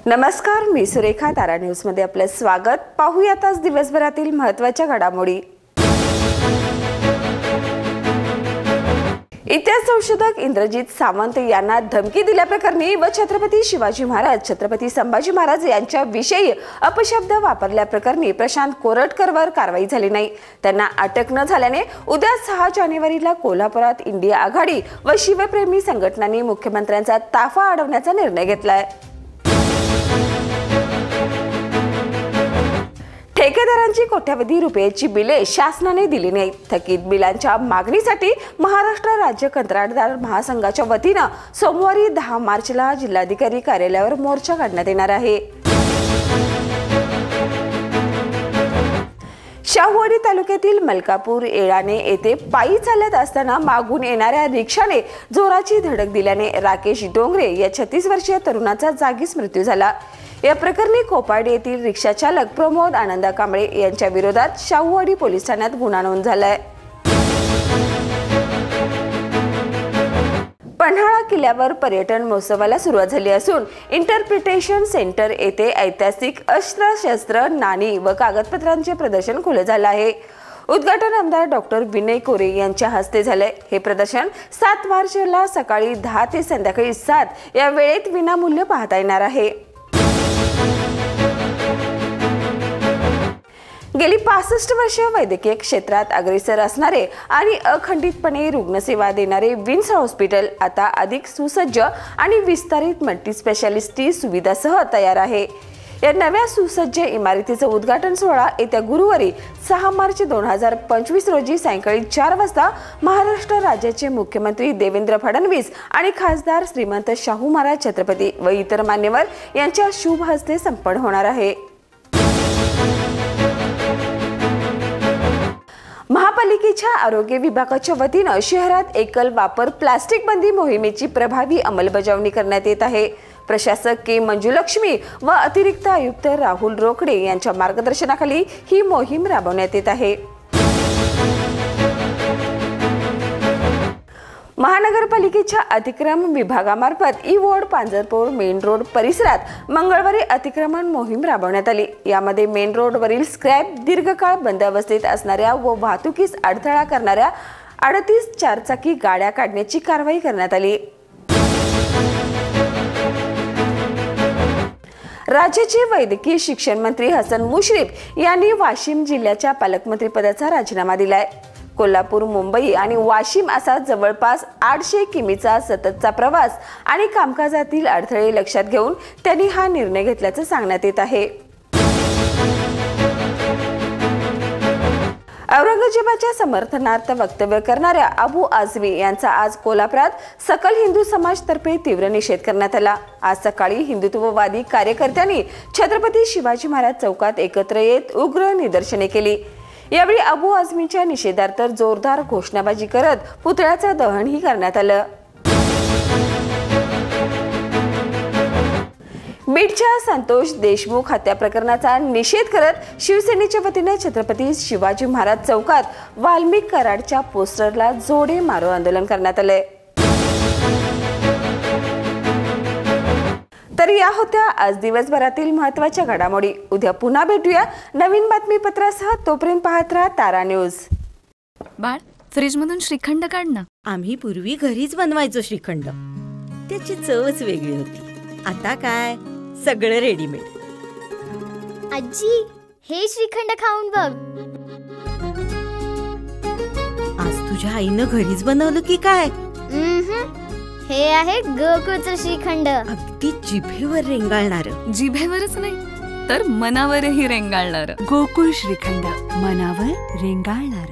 नमस्कार, मी सुरेखा. तारा न्यूज मध्ये आपले स्वागत. पाहूयात आज दिवसभरातील महत्त्वाच्या घडामोडी. इतिहास संशोधक इंद्रजित सावंत यांना धमकी दिल्याप्रकरणी व छत्रपती शिवाजी महाराज, छत्रपती संभाजी महाराज यांच्याविषयी अपशब्द वापरल्याप्रकरणी प्रशांत कोरटकरवर कारवाई झाली नाही. त्यांना अटक न झाल्याने उद्या 6 जानेवारीला कोल्हापुरात इंडिया आघाडी व शिवप्रेमी संघटनांनी मुख्यमंत्र्यांचा ताफा अडवण्याचा निर्णय घेतलाय. ठेकेदारांची कोट्यावधी रुपयाची बिले शासनाने दिली नाहीत. थकीत बिलांच्या मागणीसाठी महाराष्ट्र राज्य कंत्राटदार महासंघाच्या वतीने सोमवारी 10 मार्चला जिल्हाधिकारी कार्यालयावर मोर्चा काढण्यात येणार आहे. शाहूवाडी तालुक्यातील मलकापूर येळाणे येथे पायी चालत असताना मागून येणाऱ्या रिक्षाने जोराची धडक दिल्याने राकेश डोंगरे या 36 वर्षीय तरुणाचा जागीच मृत्यू झाला. या प्रकरणी कोपार्डे येथील रिक्षा चालक प्रमोद आनंद कांबळे यांच्या विरोधात शाहूवाडी पोलीस ठाण्यात गुन्हा नोंद झालाय. पन्हाळा किल्ल्यावर पर्यटन महोत्सवाला सुरुवात झाली असून इंटरप्रिटेशन सेंटर येथे ऐतिहासिक अस्त्र-शस्त्र, नाणी व कागदपत्रांचे प्रदर्शन खुले झाले आहे. उद्घाटन आमदार डॉक्टर विनय कोरे यांच्या हस्ते झाले. हे प्रदर्शन 7 मार्चला सकाळी 10 ते संध्याकाळी 7 या वेळेत विनामूल्य पाहता येणार आहे. गेली 65 वर्षे वैद्यकीय क्षेत्रात अग्रेसर असणारे आणि अखंडितपणे रुग्णसेवा देणारे विन्स हॉस्पिटल आता अधिक सुसज्ज आणि विस्तारित मल्टीस्पेशालिटी सुविधासह तयार आहे. या नव्या सुसज्ज इमारतीचं उद्घाटन सोहळा येत्या गुरुवारी 6 मार्च 2025 रोजी सायंकाळी 4 वाजता महाराष्ट्र राज्याचे मुख्यमंत्री देवेंद्र फडणवीस आणि खासदार श्रीमंत शाहू महाराज छत्रपती व इतर मान्यवर यांच्या शुभ हस्ते संपन्न होणार आहे. महापालिकेच्या आरोग्य विभागाच्या वतीने शहरात एकल वापर प्लास्टिक बंदी मोहिमेची प्रभावी अंमलबजावणी करण्यात येत आहे. प्रशासक के मंजुलक्ष्मी व अतिरिक्त आयुक्त राहुल रोकडे यांच्या मार्गदर्शनाखाली ही मोहीम राबवण्यात येत आहे. महानगरपालिकेच्या अतिक्रमण विभागामार्फत ई-वॉर्ड पांजरपूर मेन रोड परिसरात मंगळवारी अतिक्रमण मोहीम राबवण्यात आली. यामध्ये मेन रोडवरील स्क्रॅप, दीर्घकाळ बंद अवस्थेत असणाऱ्या व वाहतुकीस अडथळा करणाऱ्या 38 चारचाकी गाड्या काढण्याची कारवाई करण्यात आली. राज्याचे वैद्यकीय शिक्षण मंत्री हसन मुश्रीफ यांनी वाशिम जिल्ह्याच्या पालकमंत्रीपदाचा राजीनामा दिलाय. कोल्हापूर, मुंबई आणि वाशिम असा जवळपास 800 किमीचा सततचा प्रवास आणि कामकाजातील अडथळे लक्षात घेऊन त्यांनी हा निर्णय घेतल्याचं सांगण्यात येत आहे. औरंगजेबाच्या समर्थनार्थ वक्तव्य करणाऱ्या अबू आझमी यांचा आज कोल्हापुरात सकल हिंदू समाजतर्फे तीव्र निषेध करण्यात आला. आज सकाळी हिंदुत्ववादी कार्यकर्त्यांनी छत्रपती शिवाजी महाराज चौकात एकत्र येत उग्र निदर्शने केली. यावेळी अबू आझमीच्या निषेधार्थ जोरदार घोषणाबाजी करत पुतळ्याचं दहनही करण्यात आलं. बीडच्या संतोष देशमुख हत्या प्रकरणाचा निषेध करत शिवसेनेच्या वतीने छत्रपती शिवाजी महाराज चौकात वाल्मिक कराडच्या पोस्टरला जोडे मारो आंदोलन करण्यात आले. तर या होत्या आज दिवसभरातील महत्त्वाच्या घडामोडी. उद्या पुन्हा भेटूया नवीन बातमीपत्रासह. तोपर्यंत पाहत राहा तारा न्यूज. बाळ, फ्रीज मधून श्रीखंड काढ ना. आम्ही पूर्वी घरीच बनवायचो श्रीखंड. त्याची चवच वेगळी होती. आता काय सगळं रेडीमेड. आजी, हे श्रीखंड खाऊन बघ. आज तुझ्या आईनं घरीच बनवलं की काय? हे आहे गोकुळचं श्रीखंड. अगदी जिभेवर रेंगाळणार. जिभेवरच नाही तर मनावरही रेंगाळणार. गोकुळ श्रीखंड, मनावर रेंगाळणार.